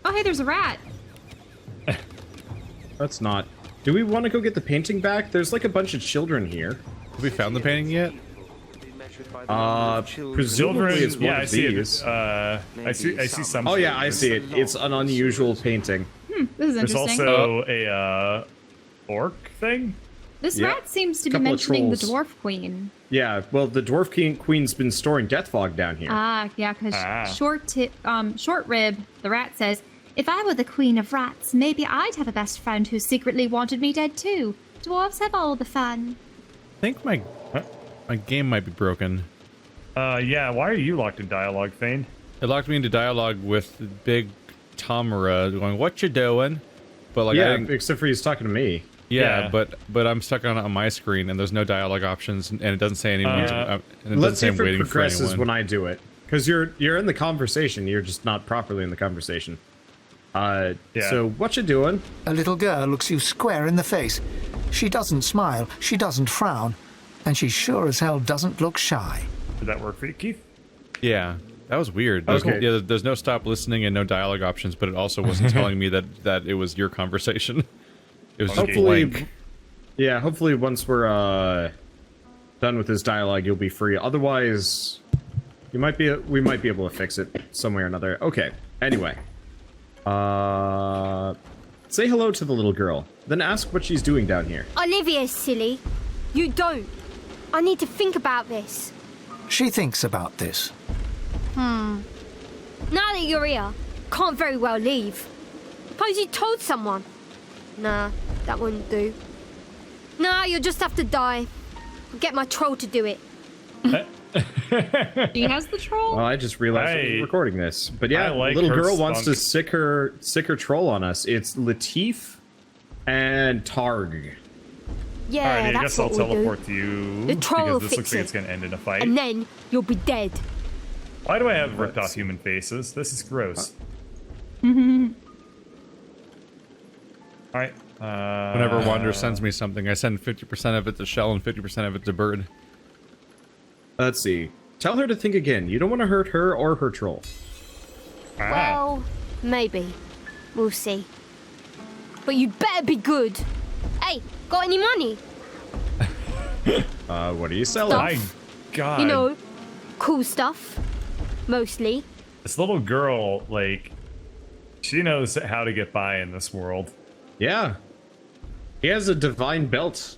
Oh, hey, there's a rat. That's not. Do we want to go get the painting back? There's like a bunch of children here. Have we found the painting yet? Presumably it's one I of see these. it. I see some. Oh yeah, I see it. It's an unusual painting. This is There's interesting. also a orc thing. This Yep. rat seems to be Couple of mentioning the trolls. dwarf queen. Yeah, well, the dwarf queen's been storing death fog down here. Ah, yeah, because Ah. short rib, the rat says, "If I were the queen of rats, maybe I'd have a best friend who secretly wanted me dead too. Dwarves have all the fun." Uh, I think my game might be broken. Yeah, why are you locked in dialogue, Thane? It locked me into dialogue with Big Tamara going, "What you doing?" But like, I Yeah, didn't, except for he's talking to me. yeah, Yeah. but I'm stuck on my screen and there's no dialogue options and it doesn't say anyone. And it doesn't Let's see say if I'm it waiting for progresses anyone. when I do it. Because you're in the conversation, you're just not properly in the conversation. Yeah. So what you doing? A little girl looks you square in the face. She doesn't smile, she doesn't frown, and she sure as hell doesn't look shy. Did that work for you, Keith? Yeah, that was weird. There's, Okay. Yeah, there's no stop listening and no dialogue options, but it also wasn't telling me that it was your conversation. It was just Hopefully, blank. yeah. Hopefully, once we're done with this dialogue, you'll be free. Otherwise, we might be able to fix it some way or another. Okay. Anyway, say hello to the little girl. Then ask what she's doing down here. Olivia's silly. You don't. I need to think about this. She thinks about this. Now that you're here, can't very well leave. Suppose you told someone. Nah, that wouldn't do. Nah, you'll just have to die. I'll get my troll to do it. She has the troll? Well, I just realized we were recording this. But yeah, I like the little her girl wants to spunk. sick her troll on us. It's Latif and Targ. Yeah, Alright, I that's guess I'll what we'll teleport do. to you. The troll will because this looks fix like it. it's gonna end in a fight. And then you'll be dead. Why do I have ripped off human faces? This is gross. Alright. Whenever Wander sends me something, I send 50% of it to Shell and 50% of it to Bird. Let's see. Tell her to think again. You don't want to hurt her or her troll. Well, maybe. We'll see. But you'd better be good. Hey, got any money? What are you selling? My God. You know, cool stuff. Mostly. This little girl, like, she knows how to get by in this world. Yeah. He has a divine belt.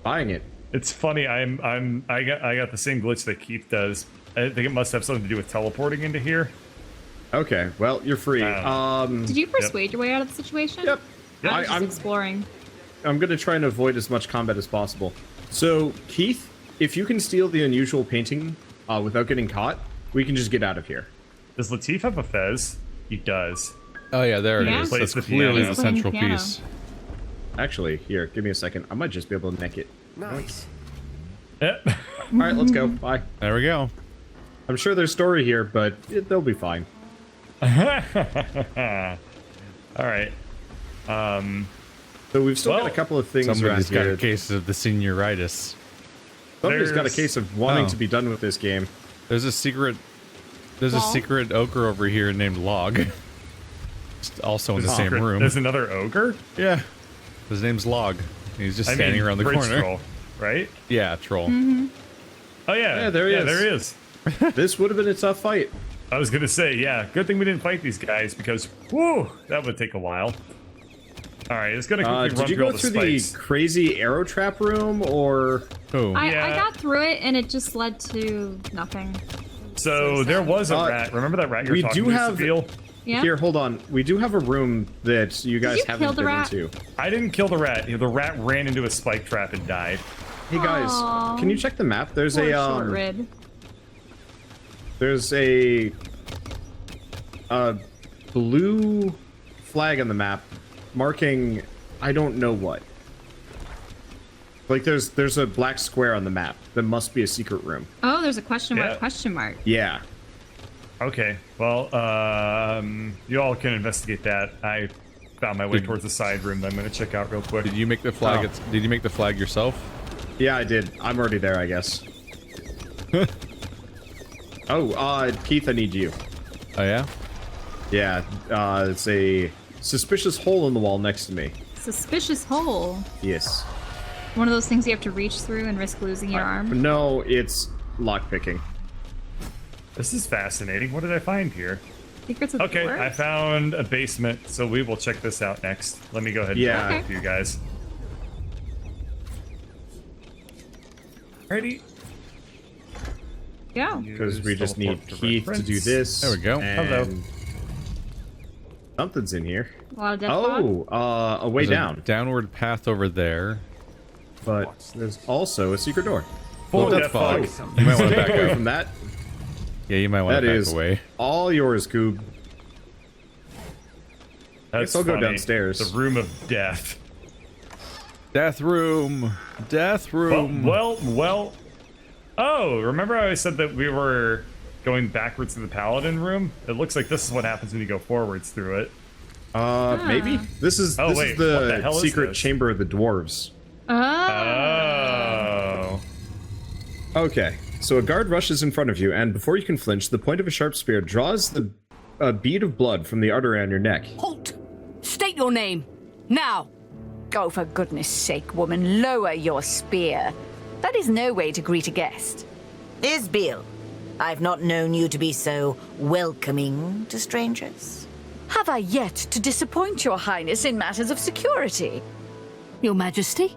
Buying it. It's funny. I got the same glitch that Keith does. I think it must have something to do with teleporting into here. Okay. Well, you're free. Did you persuade your way out of the situation? Yep. I was just I'm exploring. gonna try and avoid as much combat as possible. So, Keith, if you can steal the unusual painting without getting caught, we can just get out of here. Does Latif have a fez? He does. Oh yeah, there Yeah. it is. Plays That's the clearly piano. the central Playing the piece. Actually, here, give me a second. I might just be able to nick it. Nice. Yep. All right, let's go. Bye. There we go. I'm sure there's story here, but they'll be fine. Alright. So we've still got Well, a couple of things around Somebody's got here. a case of the senioritis. Somebody's got a There's- case of wanting Oh. to be done with this game. There's a secret Well- ogre over here named Log. Just also in the same Secret- room. There's another ogre? Yeah. His name's Log. He's just I standing mean, around the bridge corner. troll, right? Yeah, troll. Oh yeah. Yeah, there he is. There he is. This would have been a tough fight. I was gonna say, yeah, good thing we didn't fight these guys because, whoo, that would take a while. All right, it's gonna quickly run Did you through all go the through the spikes. crazy arrow trap room, or... Oh. I Yeah. got through it and it just led to nothing. So there was a Uh, rat. Remember that rat you're we talking do to, have- Sophia? Yeah. Here, hold on. We do have a room that you guys you haven't kill the been rat? into. I didn't kill the rat. The rat ran into a spike trap and died. Hey guys, Aw. can you check the map? There's Poor a short rib. there's a blue flag on the map marking I don't know what. Like there's a black square on the map that must be a secret room. Oh, there's a question mark, Yeah. question mark. Yeah. Okay, well, you all can investigate that. I found my way towards the side room that I'm gonna check out real quick. Did you make the flag? Oh. Did you make the flag yourself? Yeah, I did. I'm already there, I guess. Oh, Keith, I need you. Oh yeah. Yeah, it's a suspicious hole in the wall next to me. Suspicious hole. Yes. One of those things you have to reach through and risk losing your arm. No, it's lockpicking. This is fascinating. What did I find here? Secrets of Okay, the I Forest? found a basement, so we will check this out next. Let me go ahead and Yeah. talk to you guys. Ready? Yeah. Because we just need Teleport to Keith to do reference. this. There we go. and Hello. Something's in here. A lot of death fog. Oh, a way There's a down. downward path over there. But there's also a secret door. Full Death death fog. You might want to Stay back away up. from that. Yeah, you might want That to back is away. all yours, Goob. That's I'll go funny. downstairs. The room of death. Death room. Death room. Well. Oh, remember how I said that we were going backwards to the paladin room? It looks like this is what happens when you go forwards through it. Maybe this is Oh, this wait, is what the hell the is secret this? chamber of the dwarves. Oh. Okay, so a guard rushes in front of you, and before you can flinch, the point of a sharp spear draws a bead of blood from the artery on your neck. Halt! State your name. Now! Oh, for goodness sake, woman, lower your spear. That is no way to greet a guest. Isbiel, I've not known you to be so welcoming to strangers. Have I yet to disappoint your highness in matters of security? Your Majesty?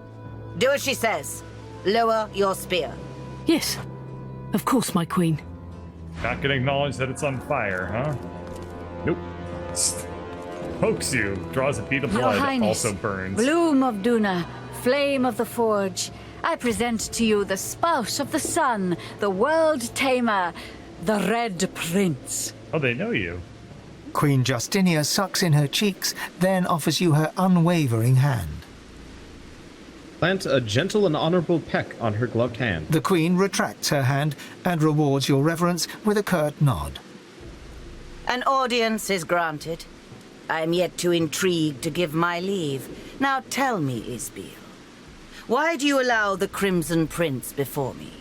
Do as she says. Lower your spear. Yes. Of course, my queen. Not gonna acknowledge that it's on fire, huh? Nope. Pokes you, draws a bead of Your blood, highness, also burns. Bloom of Duna, flame of the forge, I present to you the spouse of the sun, the world tamer, the Red Prince. Oh, they know you. Queen Justinia sucks in her cheeks, then offers you her unwavering hand. Plant a gentle and honorable peck on her gloved hand. The Queen retracts her hand and rewards your reverence with a curt nod. An audience is granted. I am yet too intrigued to give my leave. Now tell me, Isbiel, why do you allow the Crimson Prince before me?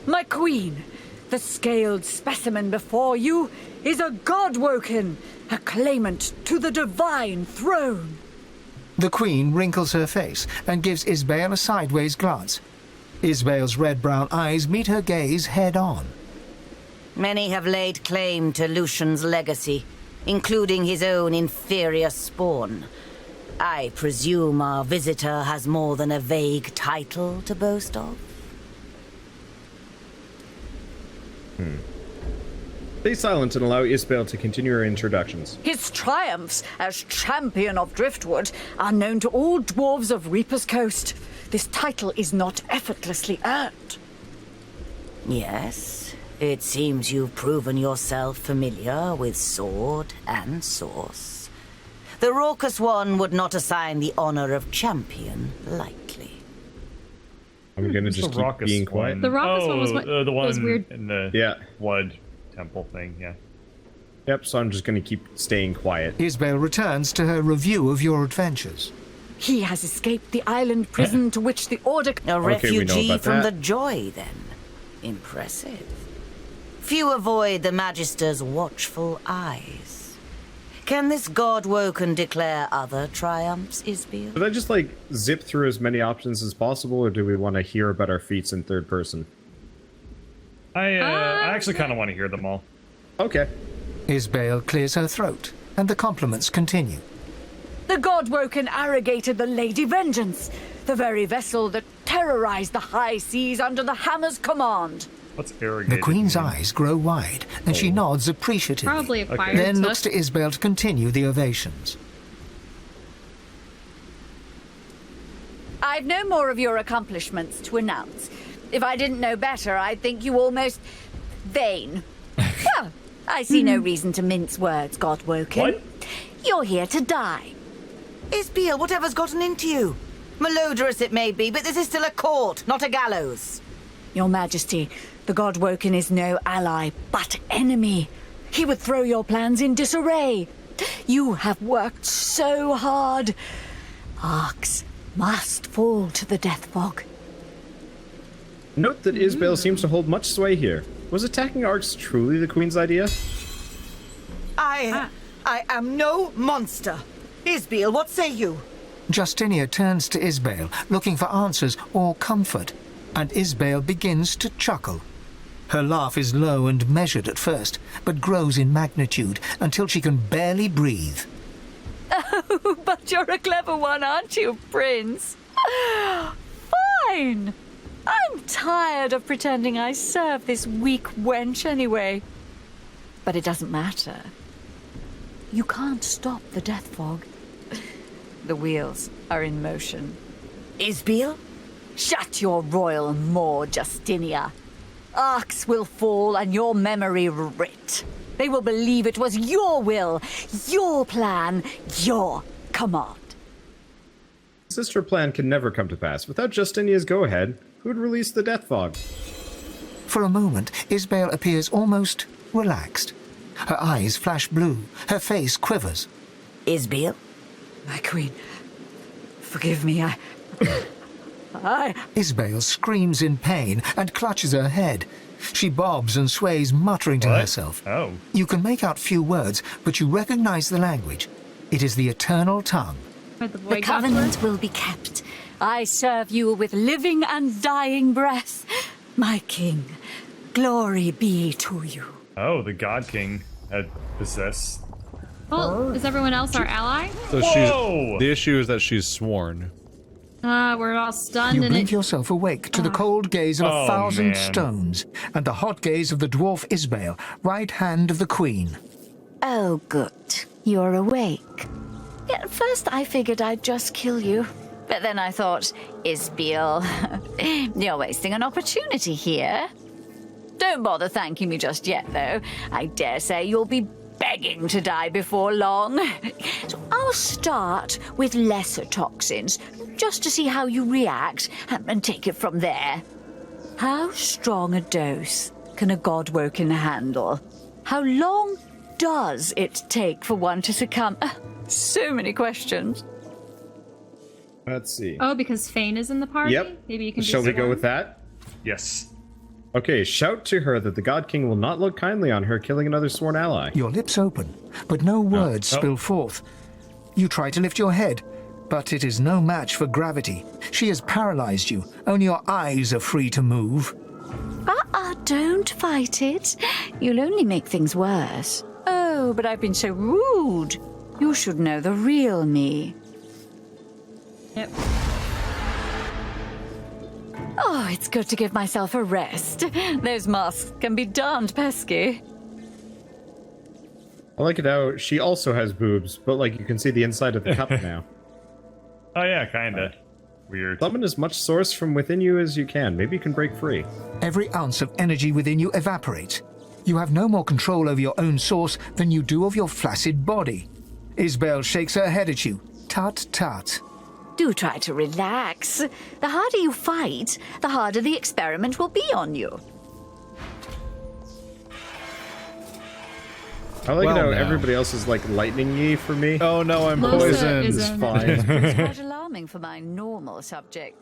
My queen, the scaled specimen before you is a god-woken, a claimant to the divine throne. The Queen wrinkles her face and gives Isbael a sideways glance. Isbael's red-brown eyes meet her gaze head-on. Many have laid claim to Lucian's legacy, including his own inferior spawn. I presume our visitor has more than a vague title to boast of? Stay silent and allow Isabel to continue her introductions. His triumphs as champion of Driftwood are known to all dwarves of Reaper's Coast. This title is not effortlessly earned. Yes, it seems you've proven yourself familiar with sword and source. The raucous one would not assign the honor of champion lightly. I'm gonna Who's just the keep raucous being quiet. one? The raucous one was what- the one was weird. in the Yeah. blood temple thing. Yeah. Yep, so I'm just gonna keep staying quiet. Isbael returns to her review of your adventures. He has escaped the island prison to which the Order... A Okay, we know refugee about from that. the Joy, then. Impressive. Few avoid the Magister's watchful eyes. Can this god-woken declare other triumphs, Isbiel? Should I just, like, zip through as many options as possible, or do we want to hear about our feats in third person? I actually kind of want to hear them all. Okay. Isbael clears her throat, and the compliments continue. The god-woken arrogated the Lady Vengeance, the very vessel that terrorized the high seas under the Hammer's command. What's arrogated? The Queen's mean? eyes grow wide, and she nods appreciatively. Probably acquired Then stuff. looks to Isbael to continue the ovations. I've no more of your accomplishments to announce. If I didn't know better, I'd think you almost vain. Well, I see no reason to mince words, God-woken. What? You're here to die. Isbiel, whatever's gotten into you? Malodorous it may be, but this is still a court, not a gallows. Your Majesty, the God-woken is no ally, but enemy. He would throw your plans in disarray. You have worked so hard. Arcs must fall to the death fog. Note that Isbael seems to hold much sway here. Was attacking arcs truly the Queen's idea? I I am no monster. Isbeel, what say you? Justinia turns to Isbale, looking for answers or comfort, and Isbale begins to chuckle. Her laugh is low and measured at first, but grows in magnitude until she can barely breathe. Oh, but you're a clever one, aren't you, Prince? Fine. I'm tired of pretending I serve this weak wench anyway. But it doesn't matter. You can't stop the death fog. The wheels are in motion. Isbeel? Shut your royal maw, Justinia. Arcs will fall and your memory writ. They will believe it was your will, your plan, your command. Sister plan can never come to pass. Without Justinia's go-ahead, who would release the death fog? For a moment, Isbale appears almost relaxed. Her eyes flash blue, her face quivers. Isbeel? My queen, forgive me, I... Isbale screams in pain and clutches her head. She bobs and sways, muttering to herself. Oh. You can make out few words, but you recognize the language. It is the eternal tongue. The covenant will be kept. I serve you with living and dying breath. My king, glory be to you. Oh, the God King had possessed. Well, is everyone else our ally? So Whoa! the issue is that she's sworn. We're all stunned You and blink yourself awake to the cold gaze of 1,000 stones and the hot gaze of the dwarf Isbale, right hand of the queen. Oh, good. You're awake. At first I figured I'd just kill you. But then I thought, Isbeel, you're wasting an opportunity here. Don't bother thanking me just yet, though. I dare say you'll be begging to die before long. So I'll start with lesser toxins, just to see how you react, and take it from there. How strong a dose can a god-woken handle? How long does it take for one to succumb? So many questions. Let's see. Oh, because Fane is in the party? Yep. Maybe you can Shall we go with that? Yes. Okay, shout to her that the God King will not look kindly on her killing another sworn ally. Your lips open, but no words spill forth. You try to lift your head, but it is no match for gravity. She has paralyzed you. Only your eyes are free to move. Don't fight it. You'll only make things worse. Oh, but I've been so rude. You should know the real me. Yep. Oh, it's good to give myself a rest. Those masks can be darned pesky. I like it how she also has boobs, but like you can see the inside of the cup now. Oh yeah, kinda. Weird. Summon as much source from within you as you can. Maybe you can break free. Every ounce of energy within you evaporates. You have no more control over your own source than you do of your flaccid body. Isbale shakes her head at you. Tut tut. Do try to relax. The harder you fight, the harder the experiment will be on you. I like Well, how now. everybody else is like lightning-y for me. Oh no, I'm Losa poisoned. is It's in. fine. It's quite alarming for my normal subject.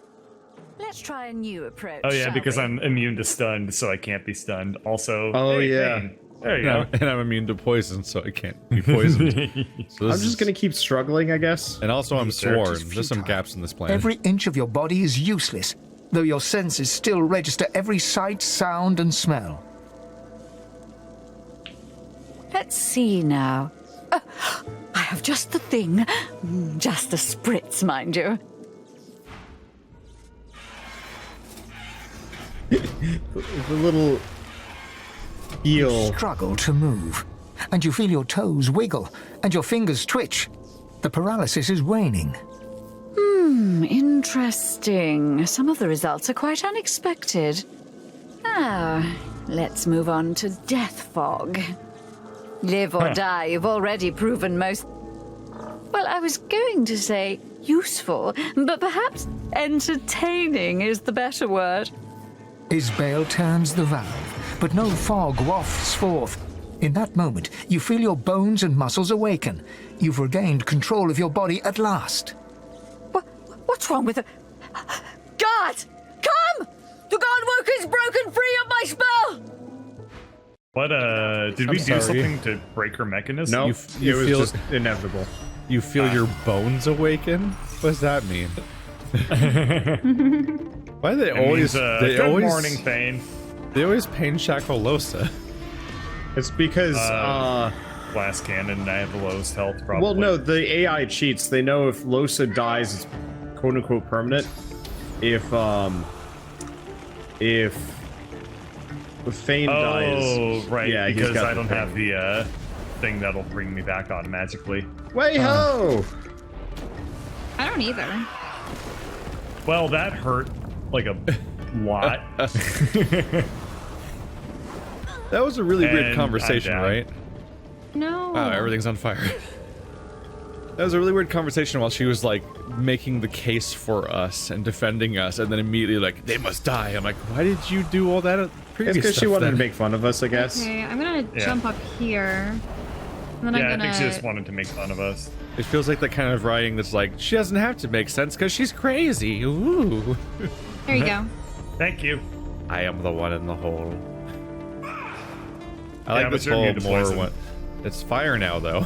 Let's try a new approach. Oh yeah, shall because we? I'm immune to stunned, so I can't be stunned. Also, Oh, hey, yeah. Fane. There you No, go. and I'm immune to poison, so I can't be poisoned. So this I'm just gonna keep struggling, I guess. And also, I'm These are sworn. just There's some futile. gaps in this plan. Every inch of your body is useless, though your senses still register every sight, sound, and smell. Let's see now. I have just the thing. Just a spritz, mind you. The little heel. Struggle to move, and you feel your toes wiggle, and your fingers twitch. The paralysis is waning. Interesting. Some of the results are quite unexpected. Now, let's move on to death fog. Live or die, you've already proven most... Well, I was going to say useful, but perhaps entertaining is the better word. Isbale turns the valve, but no fog wafts forth. In that moment, you feel your bones and muscles awaken. You've regained control of your body at last. What's wrong with it? God! Come! The God-woken's broken free of my spell! What, did we do sorry. something to break her mechanism? No, you it was feel- just inevitable. You feel your bones awaken? What does that mean? Why do they It always? means, They good always. morning, Thane. They always pain shackle Losa. It's because, Blast cannon, and I have the lowest health, probably. well, no, the AI cheats. They know if Losa dies, it's quote-unquote permanent. If Thane dies... Oh, right, yeah, he's because got I the don't thing. have the, thing that'll bring me back on magically. Way-ho! I don't either. Well, that hurt, like, a lot. That was a really weird And conversation, I'm down. right? No. Wow, everything's on fire. That was a really weird conversation while she was like making the case for us and defending us, and then immediately like they must die. I'm like, why did you do all that? Previous It's because she stuff wanted then? to make fun of us, I guess. Okay, I'm gonna Yeah. jump up here. And then Yeah, I'm gonna... I think she just wanted to make fun of us. It feels like the kind of writing that's like she doesn't have to make sense because she's crazy. Ooh. There you go. Thank you. I am the one in the hole. I Yeah, like but this you're whole immune to more poison. one. It's fire now though.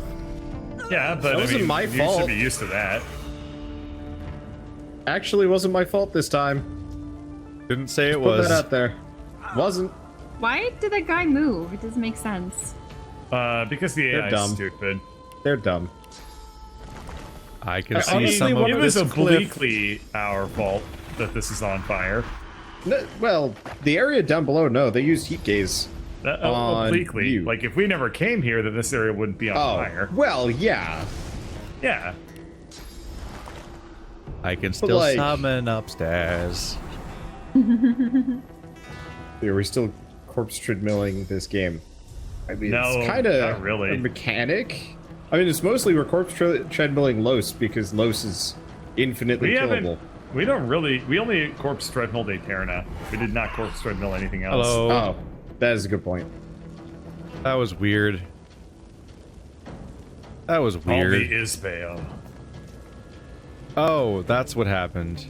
Yeah, but That I wasn't mean, my you fault. should be used to that. Actually, wasn't my fault this time. Didn't say it Put was. that out there. Wasn't. Why did that guy move? It doesn't make sense. Because the They're AI is dumb. stupid. They're dumb. I can I see honestly some wonder- of It was this cliff. obliquely our fault that this is on fire. No, well, the area down below, no, they used heat gaze. On Obliquely. you. Like, if we never came here, then this area wouldn't be on Oh, fire. well, yeah. Yeah. I can still like- summon upstairs. Are we still corpse treadmilling this game? I mean, No, it's kind of not really. a mechanic. I mean, it's mostly we're corpse treadmilling Los because Los is infinitely We killable. haven't. We don't really. We only corpse treadmill Eterna. We did not corpse treadmill anything else. Hello. Oh, that is a good point. That was weird. That was Only weird. Isbale. Oh, that's what happened.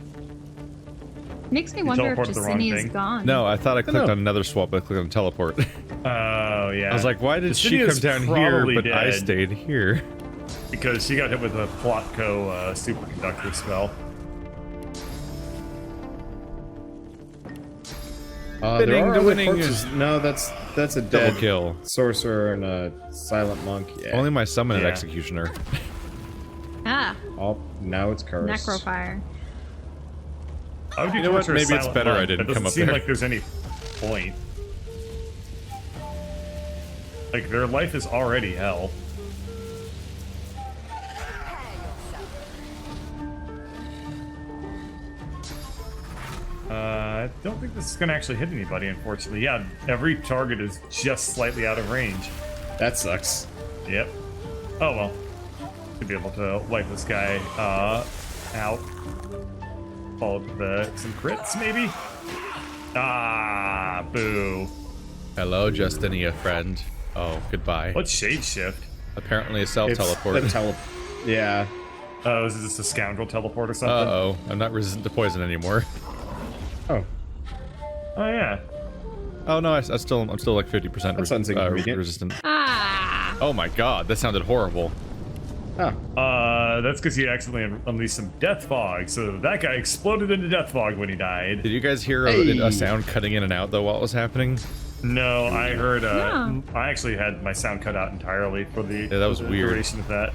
Makes me wonder if teleported the wrong Justinia's thing. gone. No, I thought I clicked no. on another swap, but I clicked on teleport. Oh yeah. I was like, why did she come Justinia's down here, probably but I dead stayed here? because she got hit with a Plotko superconductor spell. There Winning, are the other winning corpses. No, that's a Double dead kill. sorcerer and a silent monk. Yeah. Only my summon and Yeah. executioner. Ah, Oh, now it's cursed. necrofire. I would You know what? torture a Maybe it's silent better I monk. didn't That come doesn't up seem there. like there's any point. Like, their life is already hell. I don't think this is going to actually hit anybody, unfortunately. Yeah, every target is just slightly out of range. That sucks. Yep. Oh, well. Should be able to wipe this guy out. Followed with some crits, maybe? Ah, boo. Hello, Justinia, friend. Oh, goodbye. What's Shade Shift? Apparently a It's self-teleport. the yeah. Oh, is this a scoundrel teleport or something? Uh-oh. I'm not resistant to poison anymore. Oh, Oh, yeah. Oh, no, I'm still like 50% That sounds inconvenient. resistant. Ah, Oh my god, that sounded horrible. oh. That's because he accidentally unleashed some death fog, so that guy exploded into death fog when he died. Did you guys hear Hey. a sound cutting in and out, though, while it was happening? No, I heard, No. I actually had my sound cut out entirely for the, Yeah, that was the weird. duration of that.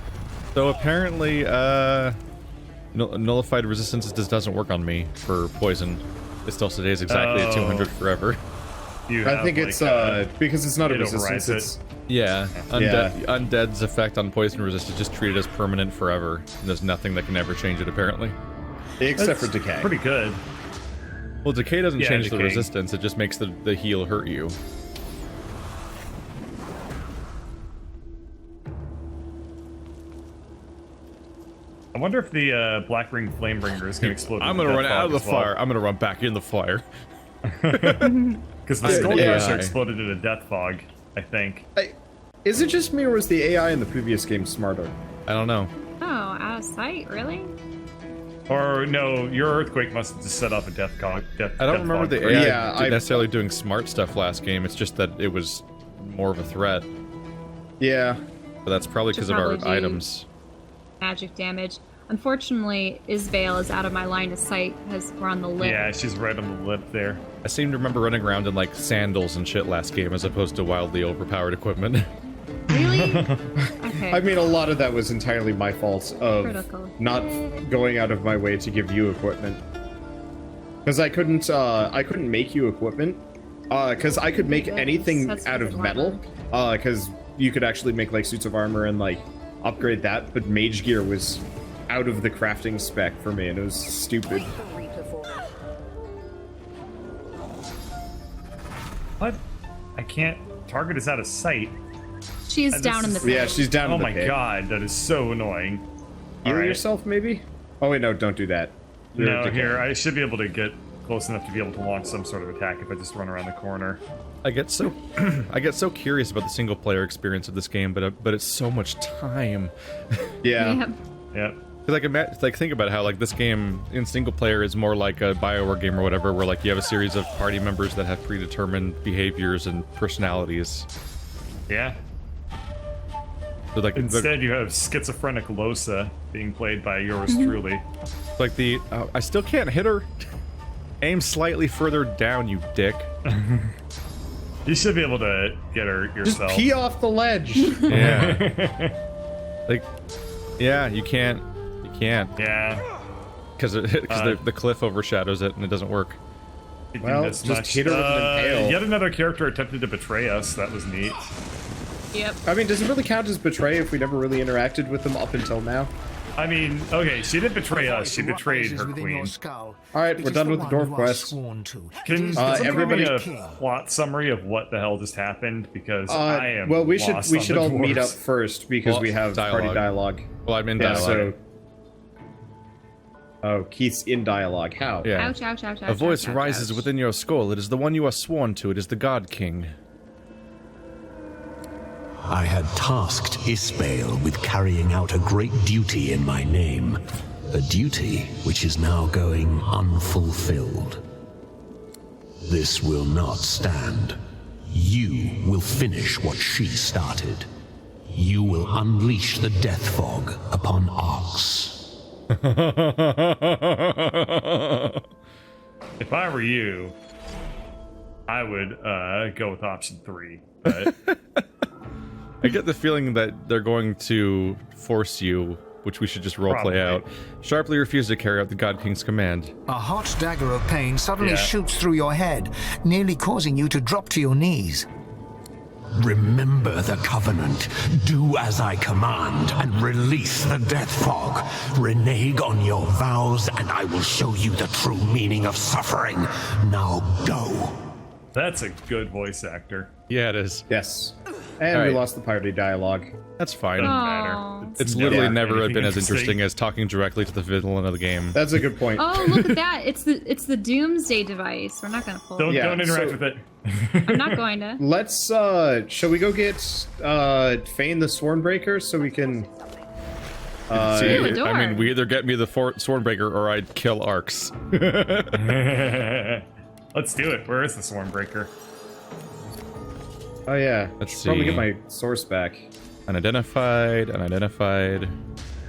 So apparently, nullified resistance just doesn't work on me for poison. It still stays exactly at Oh. 200 forever. You I have, think like, it's because it's not a it resistance. overrides it. It's Yeah, Yeah. Undead's effect on poison resist is just treated as permanent forever. And there's nothing that can ever change it, apparently. except for That's decay. Pretty good. Well, decay doesn't Yeah, change the decaying. resistance, it just makes the heal hurt you. I wonder if the Black Ring Flamebringer is going to explode. I'm into gonna death run out of fog the as well. fire. I'm gonna run back in the fire. Because the Skull Yeah. Crusher exploded into death fog, I think. Is it just me or was the AI in the previous game smarter? I don't know. oh, out of sight, really? Or no, your earthquake must have just set off a death fog. I don't remember the AI Yeah, necessarily doing smart stuff last game. It's just that it was more of a threat. Yeah. But that's probably because of our probably do items. Magic damage. Unfortunately, Isbale is out of my line of sight because we're on the lip. Yeah, she's right on the lip there. I seem to remember running around in like sandals and shit last game as opposed to wildly overpowered equipment. Really? Okay. I mean, a lot of that was entirely my fault of Critical. not going out of my way to give you equipment. Because I couldn't make you equipment. Because I could make anything That's out of good metal. Because you could actually make like suits of armor and like upgrade that, but mage gear was out of the crafting spec for me, and it was stupid. What? I can't. Target is out of sight. She's down in the pit. Yeah, she's down Oh in the my pit. god, that is so annoying. Heal Alright. yourself, maybe? Oh wait, no, don't do that. You're No, decaying. here, I should be able to get close enough to be able to launch some sort of attack if I just run around the corner. I get so I get so curious about the single player experience of this game, but it's so much time. Yeah. Yep. Yep. Like think about how like this game in single player is more like a BioWare game or whatever, where like you have a series of party members that have predetermined behaviors and personalities. Yeah. So like Instead, you have schizophrenic Losa being played by yours truly. like the I still can't hit her. Aim slightly further down, you dick. You should be able to get her Just yourself. pee off the ledge. Yeah. Like, yeah, you can't. You can't. Yeah. Because the cliff overshadows it and it doesn't work. You Well, do this just much. hit her with an impale. Yet another character attempted to betray us. That was neat. Yep. I mean, does it really count as betray if we never really interacted with them up until now? I mean, okay, she didn't betray us. She betrayed her Within queen. your skull. Alright, It we're is done the with the one dwarf you are quest. sworn to. Can It is someone everybody- give me a plot summary of what the hell just happened? Because I am well, we lost should on the all meet up dwarves. first because Well, we have party dialogue. Well, I'm in Yeah, dialogue. Oh, Keith's in dialogue. How? Yeah. Ouch, ouch, ouch, ouch. A voice ouch, ouch, rises ouch. within your skull. It is the one you are sworn to. It is the God King. I had tasked Isbale with carrying out a great duty in my name. A duty which is now going unfulfilled. This will not stand. You will finish what she started. You will unleash the death fog upon Arx. If I were you, I would go with option 3. But I get the feeling that they're going to force you, which we should just roleplay Probably. out. Sharply refuse to carry out the God King's command. A hot dagger of pain suddenly Yeah. shoots through your head, nearly causing you to drop to your knees. Remember the covenant. Do as I command and release the death fog. Renege on your vows and I will show you the true meaning of suffering. Now go. that's a good voice actor. Yeah, it is. Yes. And All we right. lost the party dialogue. That's fine. Doesn't Aw. matter. It's literally never anything been as interesting as talking directly to the villain of the game. That's a good point. Oh, look at that. It's the Doomsday device. We're not gonna pull Don't it. Yeah, don't interact so- with it. I'm not going to. Let's, shall we go get, Fane the Swornbreaker so we can, See, Ooh, a door. I mean, we either get me the Swornbreaker or I'd kill Arx. Let's do it. Where is the Swarmbreaker? oh yeah. Let's Should Probably see. get my source back. Unidentified.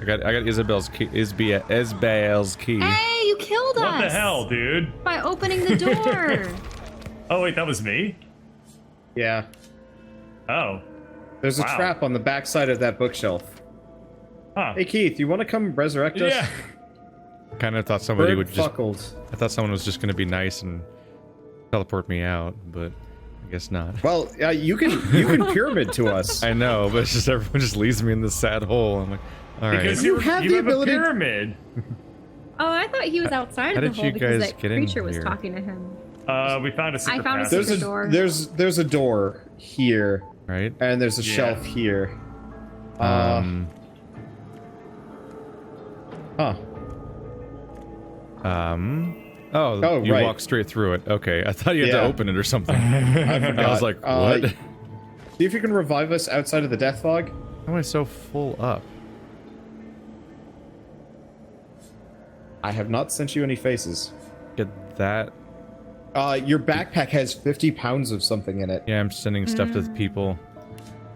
I got Isabel's key. Isbale's key. Hey, you killed us! What the hell, dude? By opening the door. Oh wait, that was me? Yeah. Oh. There's a Wow. trap on the backside of that bookshelf. Huh. Hey Keith, you want to come resurrect us? Yeah. Kind of thought somebody Bird would just. fuckled. I thought someone was just going to be nice and teleport me out, but I guess not. Well, you can pyramid to us. I know, but it's just everyone just leaves me in this sad hole. I'm like, all right. Because You you have have the a ability- pyramid. Oh, I thought he was outside How of the did hole you because guys that get in creature was here? talking to him. We found a secret found a passage. There's door. there's a door here, Right? and there's a Yeah. shelf here. Uh, Huh. Oh, you right. walk straight through it. Okay, I thought you had to Yeah. open it or something. I forgot. I was like, what? See if you can revive us outside of the death fog. How am I so full up? I have not sent you any faces. Get that. Your backpack has 50 pounds of something in it. Yeah, I'm sending stuff to the people.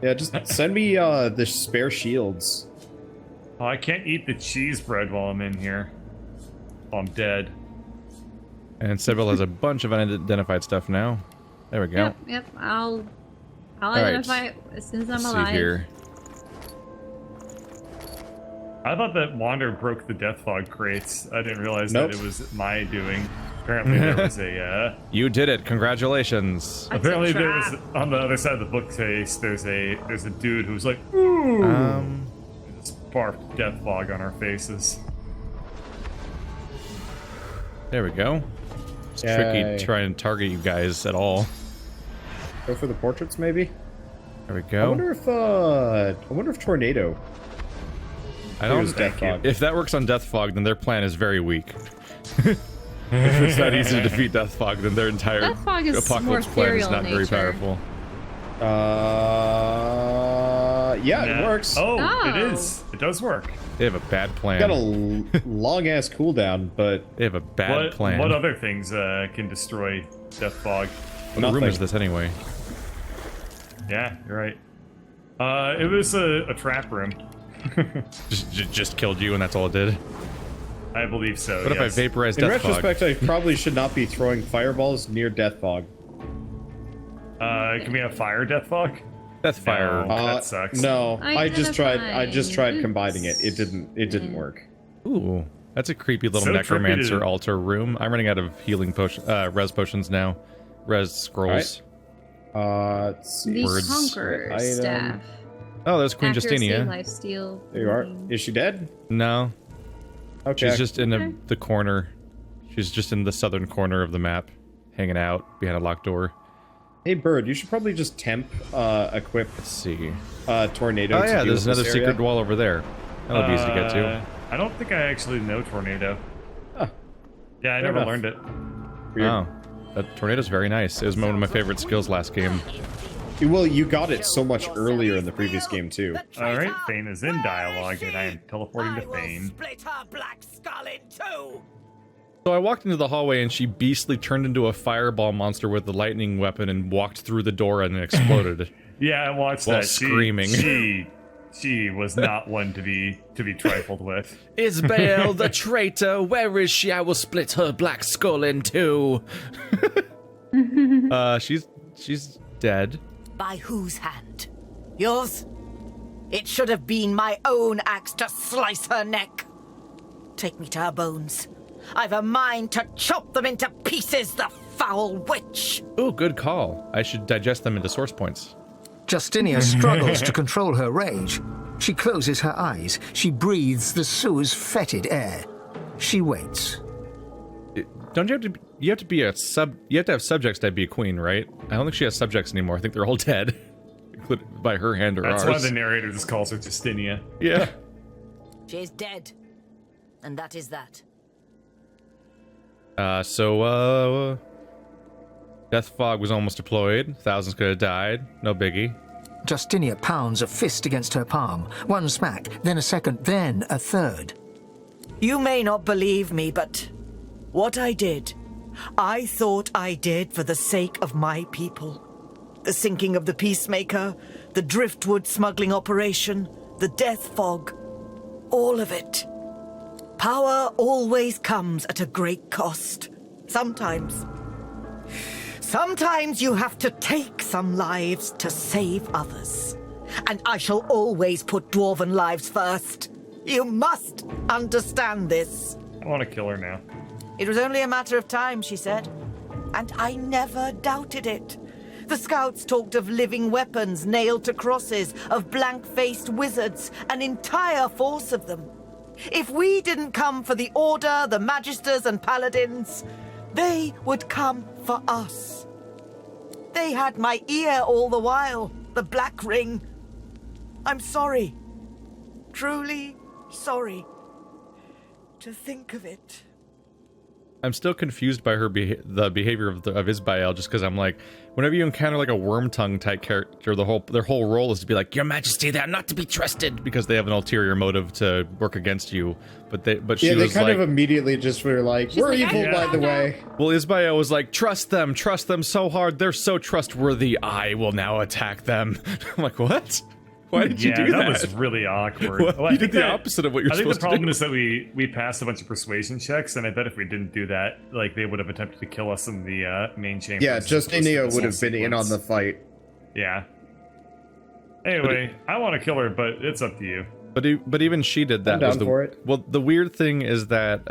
Yeah, just send me the spare shields. Oh, I can't eat the cheese bread while I'm in here. Oh, I'm dead. And Sybil has a bunch of unidentified stuff now. There we go. Yep. I'll right. identify it as soon as I'm Let's alive. see here. I thought that Wander broke the death fog crates. I didn't realize Nope. that it was my doing. Apparently there was a You did it. Congratulations. apparently there was on the other side of the bookcase there's a dude who's like, ooh, sparked death fog on our faces. There we go. It's Yay. tricky to try and target you guys at all. Go for the portraits, maybe. There we I go. wonder if tornado. I don't. Use Death Fog. If that works on Death Fog, then their plan is very weak. If it's that easy to defeat Death Fog, then their entire Death Fog is apocalypse more plan is ethereal not in very nature. powerful. Yeah, it works. Oh, Oh. it is. It does work. They have a bad plan. Got a long ass cooldown, but They have a bad plan. What other things can destroy death fog? What room Nothing. is this anyway? Yeah, you're right. It was a trap room. Just killed you, and that's all it did. I believe so. What if I vaporize in Death Fog? retrospect, I probably should not be throwing fireballs near Death Fog. Can we have fire death fog? Death Fire. No. That sucks. No, I just tried Identify. combining it. It didn't work. Ooh, that's a creepy little So trippy necromancer to- altar room. I'm running out of healing potion, res potions now. Res scrolls. Let's see. The Words. Conqueror Item. staff. Oh, there's Queen Accuracy, Justinia. lifesteal. There you are. Is she dead? No, Okay. she's just in Okay. the corner. She's just in the southern corner of the map, hanging out behind a locked door. Hey, Bird, you should probably just temp equip Let's see. tornado. Oh to yeah, deal there's with another this secret area. wall over there. That'll be easy to get to. I don't think I actually know tornado. Huh. Yeah, I Fair never enough. learned it. Weird. Oh, that tornado's very nice. It was one of my favorite skills last game. Well, you got it so much earlier in the previous game too. All right, Thane is in dialogue, and I am teleporting to Thane. Split her black skull in two. So I walked into the hallway and she beastly turned into a fireball monster with the lightning weapon and walked through the door and then exploded. Yeah, I watched While that. screaming. She was not one to be trifled with. Isabel, the traitor, where is she? I will split her black skull in two. She's dead. By whose hand? Yours? It should have been my own axe to slice her neck. Take me to her bones. I've a mind to chop them into pieces, the foul witch! Ooh, good call. I should digest them into source points. Justinia struggles to control her rage. She closes her eyes. She breathes the Sue's fetid air. She waits. Don't you have to? You have to be a sub. You have to have subjects to be a queen, right? I don't think she has subjects anymore. I think they're all dead, included by her hand or That's ours. why the narrator just calls her Justinia. Yeah. She is dead. And that is that. Death Fog was almost deployed. Thousands could have died. No biggie. Justinia pounds a fist against her palm. One smack, then a second, then a third. You may not believe me, but what I did, I thought I did for the sake of my people. The sinking of the Peacemaker, the driftwood smuggling operation, the death fog, all of it. Power always comes at a great cost. Sometimes you have to take some lives to save others. And I shall always put dwarven lives first. You must understand this. I want to kill her now. It was only a matter of time, she said. And I never doubted it. The scouts talked of living weapons nailed to crosses, of blank-faced wizards, an entire force of them. If we didn't come for the Order, the Magisters and Paladins, they would come for us. They had my ear all the while, the Black Ring. I'm sorry. Truly sorry. To think of it. I'm still confused by the behavior of Isbael, just because I'm like, whenever you encounter like a worm tongue type character, their whole role is to be like, Your Majesty, they are not to be trusted, because they have an ulterior motive to work against you. But she was kind like, of immediately just were like, we're evil, by the way. Well, Isbael was like, trust them so hard, they're so trustworthy, I will now attack them. I'm like, what? Why did you do that? That was really awkward. Well, you did the opposite of what you're supposed to do. I think the problem is that we passed a bunch of persuasion checks, and I bet if we didn't do that, like, they would have attempted to kill us in the main chamber. Yeah, Justinia would have been in on the fight. Yeah. Anyway, I want to kill her, but it's up to you. But even she did that. I'm down for it. Well, the weird thing is that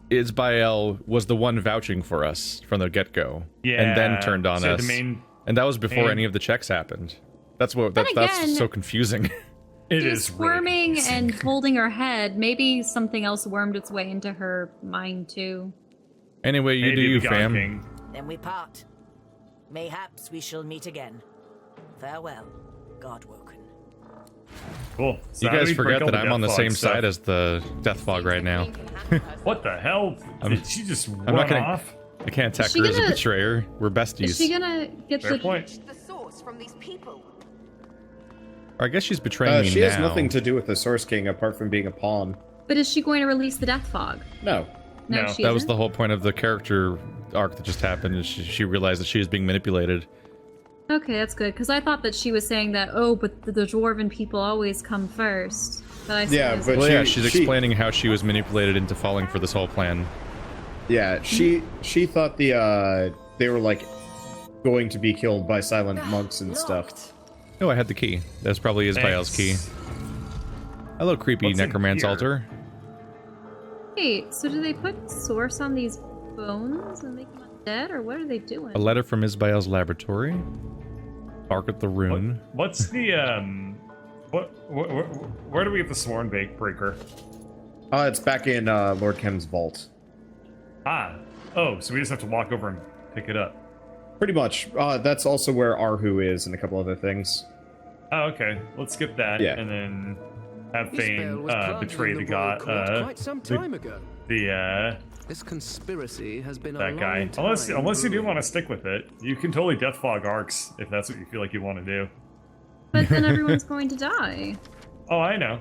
Isbael was the one vouching for us from the get-go, and then turned on us. And that was before any of the checks happened. That's so confusing. She was squirming and holding her head. Maybe something else wormed its way into her mind too. Anyway, you do you, fam. Then we part. Mayhaps we shall meet again. Farewell, Godwoken. Cool. So you guys forget that I'm on the same side as the Death Fog right now. What the hell? Did she just run off? I can't attack her as a betrayer. We're besties. Is she gonna get the source from these people? Or I guess she's betraying me she now. has nothing to do with the Source King apart from being a pawn. But is she going to release the Death Fog? No. No, she that was isn't? the whole point of the character arc that just happened. Is she realized that she was being manipulated. Okay, that's good, because I thought that she was saying that, but the dwarven people always come first. But she's explaining how she was manipulated into falling for this whole plan. Yeah, she thought they were like going to be killed by silent monks and stuff. Oh, I had the key. That's probably Isbael's key. Hello, creepy necromancer altar. Wait, so do they put source on these bones and make them undead, or what are they doing? A letter from Isbael's laboratory. Bark at the rune. What's the where do we get the sworn breaker? It's back in Lord Kem's vault. So we just have to walk over and pick it up. Pretty much. That's also where Arhu is and a couple other things. Oh, okay. Let's skip that, and then have Thane betray the god. Quite some time ago. This conspiracy has been that guy. Unless you do want to stick with it, you can totally death fog arcs if that's what you feel like you want to do. But then everyone's going to die. Oh, I know.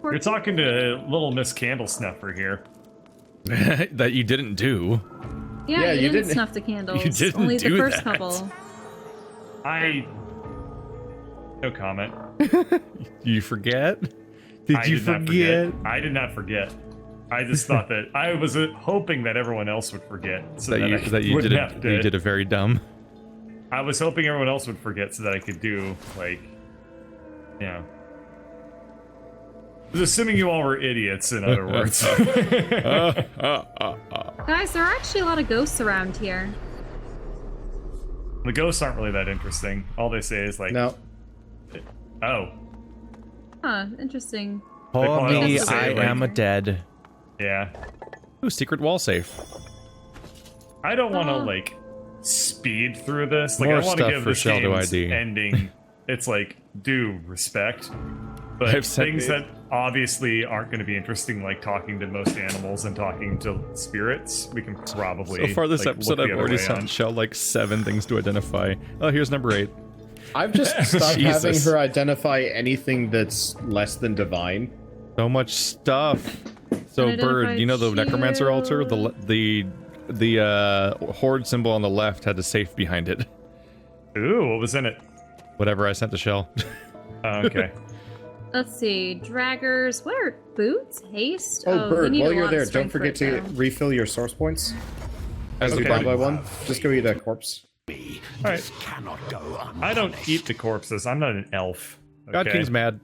You're talking to little Miss Candle Snuffer here. That you didn't do. Yeah, you didn't snuff the candles. You didn't Only do the first that. couple. No comment. You forget? Did you forget? I did not forget. I just thought that I was hoping that everyone else would forget, so that you did a very dumb. I was hoping everyone else would forget so that I could do like, I was assuming you all were idiots. In other words, guys, there are actually a lot of ghosts around here. The ghosts aren't really that interesting. All they say is like, no. Oh. Huh, interesting. For me, I am a dead. Yeah. Ooh, secret wall safe. I don't want to like speed through this. Like, More I want to stuff give for this game's ID. ending. It's like due respect, but things that obviously aren't going to be interesting, like talking to most animals and talking to spirits, we can probably. So far this like, episode, look I've the already other way sent on. Shell like 7 things to identify. Oh, here's number 8. I've just stopped having Jesus. her identify anything that's less than divine. So much stuff. So, Identify Bird, you know the necromancer altar? The horde symbol on the left had a safe behind it. Ooh, what was in it? Whatever I sent to Shell. Oh, okay. Let's see, draggers. What are boots? Haste. Bird, we need while a you're lot of there, don't strength forget for it, to though. refill your source points. As Okay. you one by one. Just go eat a corpse. Alright. I don't eat the corpses. I'm not an elf. God okay? King's mad.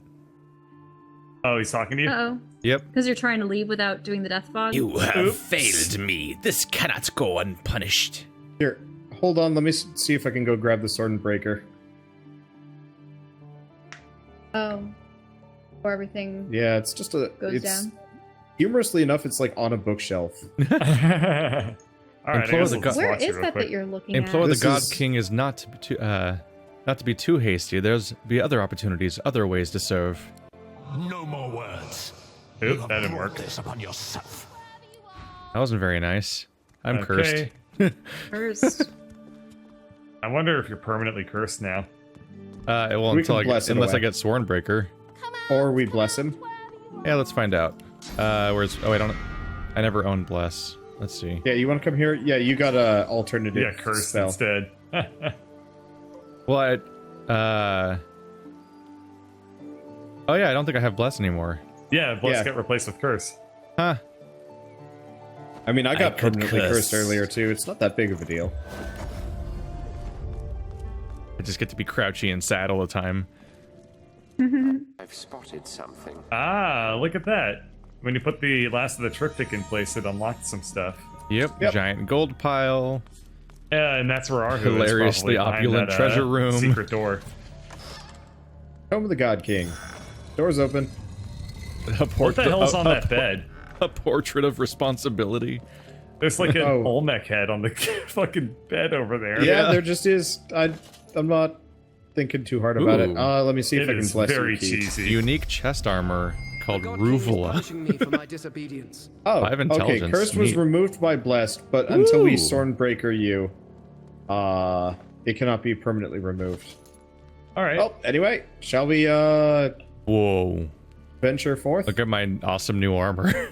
Oh, he's talking to you? Uh-oh. Yep. Because you're trying to leave without doing the death fog? You have failed me. This cannot go unpunished. Here, hold on. Let me see if I can go grab the sword and breaker. Oh. Or everything Yeah, it's just goes down. Humorously enough, it's like on a bookshelf. Alright, Implore the god. Where is that you're looking Implore at? the This God is- King is not to be too hasty. There's be other opportunities, other ways to serve. No more words. Oop, that didn't work. This upon yourself. That wasn't very nice. I'm Okay. cursed. Cursed. I wonder if you're permanently cursed now. Well, We until can bless it unless I away. get Swornbreaker. Or we bless him. Yeah, let's find out. Where's? Oh, I never owned bless. Let's see. Yeah, you want to come here? Yeah, you got a alternative. Yeah, cursed spell. instead. Well, oh yeah, I don't think I have bless anymore. Yeah, bless Yeah. got replaced with curse. Huh. I mean, I got could permanently curse. cursed earlier too. It's not that big of a deal. I just get to be crouchy and sad all the time. I've spotted something. Ah, look at that. When you put the last of the triptych in place, it unlocked some stuff. Yep. Yep. Giant gold pile. Yeah, and that's where our Hilariously is, probably opulent behind that, treasure room. Secret door. Home of the God King. Doors open. What the hell's on that bed? A portrait of responsibility. There's like an Oh. Olmec head on the fucking bed over there. Yeah, there just is. I'm not thinking too hard about it. Ooh. Let me see if It I can is bless very your keys. cheesy. Unique chest armor called God King is Ruvula. punishing me for my disobedience. Oh, 5 okay. intelligence. Cursed was Neat. removed by blessed, but until we Ooh. Stormbreaker you, it cannot be permanently removed. All right. Well, anyway, shall we Whoa. venture forth? Look at my awesome new armor.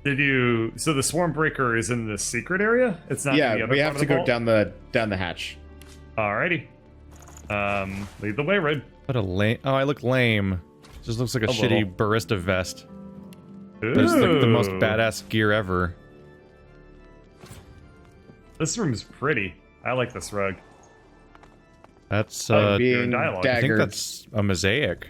Did you? So the Swarmbreaker is in the secret area. It's not. in the Yeah, other we part have of to the go vault? down the hatch. Alrighty. Lead the way, Red. What a lame. Oh, I look lame. Just looks like a shitty little. barista vest. But it's like the most Ooh. badass gear ever. This room's pretty. I like this rug. That's Being dialogue. I think daggered. that's a mosaic.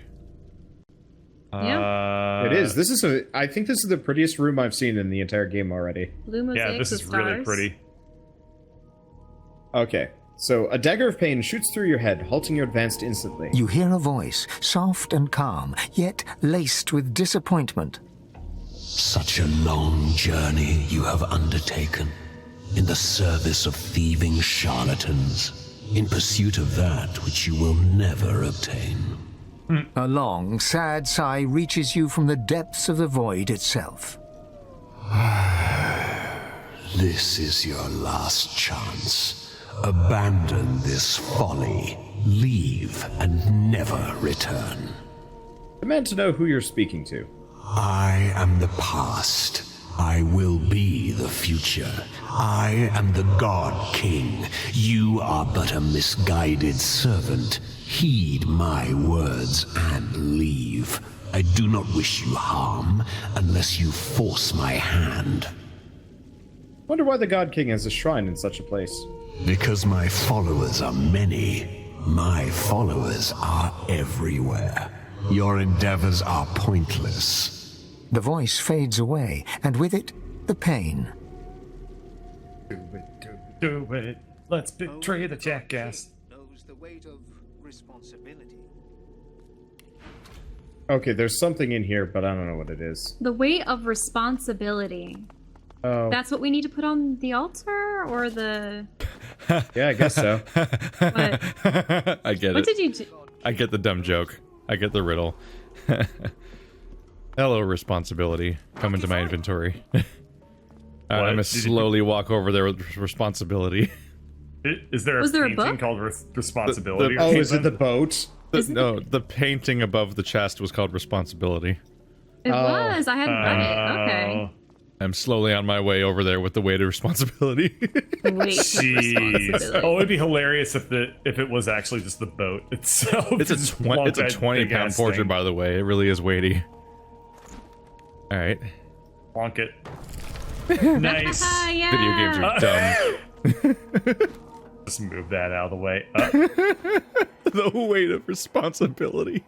It is. This is I think this is the prettiest room I've seen in the entire game already. Blue mosaics Yeah, this with is really stars. pretty. Okay, so a dagger of pain shoots through your head, halting your advance instantly. You hear a voice, soft and calm, yet laced with disappointment. Such a long journey you have undertaken, in the service of thieving charlatans, in pursuit of that which you will never obtain. A long, sad sigh reaches you from the depths of the void itself. This is your last chance. Abandon this folly. Leave and never return. Demand to know who you're speaking to. I am the past. I will be the future. I am the God King. You are but a misguided servant. Heed my words and leave. I do not wish you harm unless you force my hand. Wonder why the God King has a shrine in such a place. Because my followers are many. My followers are everywhere. Your endeavors are pointless. The voice fades away, and with it, the pain. Do it. Let's betray the jackass. Knows the weight of responsibility. Okay, there's something in here, but I don't know what it is. The weight of responsibility. Oh, That's what we need to put on the altar, or the... yeah, I guess so. What? I get What it. did you do? I get the dumb joke. I get the riddle. Hello, responsibility. Come into my inventory. I'm gonna Did you- slowly walk over there with responsibility. Is there a Was there a painting book? called Responsibility? Oh, or is it the something? boat? No, the painting above the chest was called responsibility. It was. I hadn't read it. Okay. I'm slowly on my way over there with the weight of responsibility. Weight of Jeez. responsibility. Oh, it'd be hilarious if it was actually just the boat itself. It's a Just 20 that 20 pound big-ass portrait, thing. by the way. It really is weighty. All right. Plonk it. Nice. Yeah. Video games are dumb. Just move that out of the way. The weight of responsibility.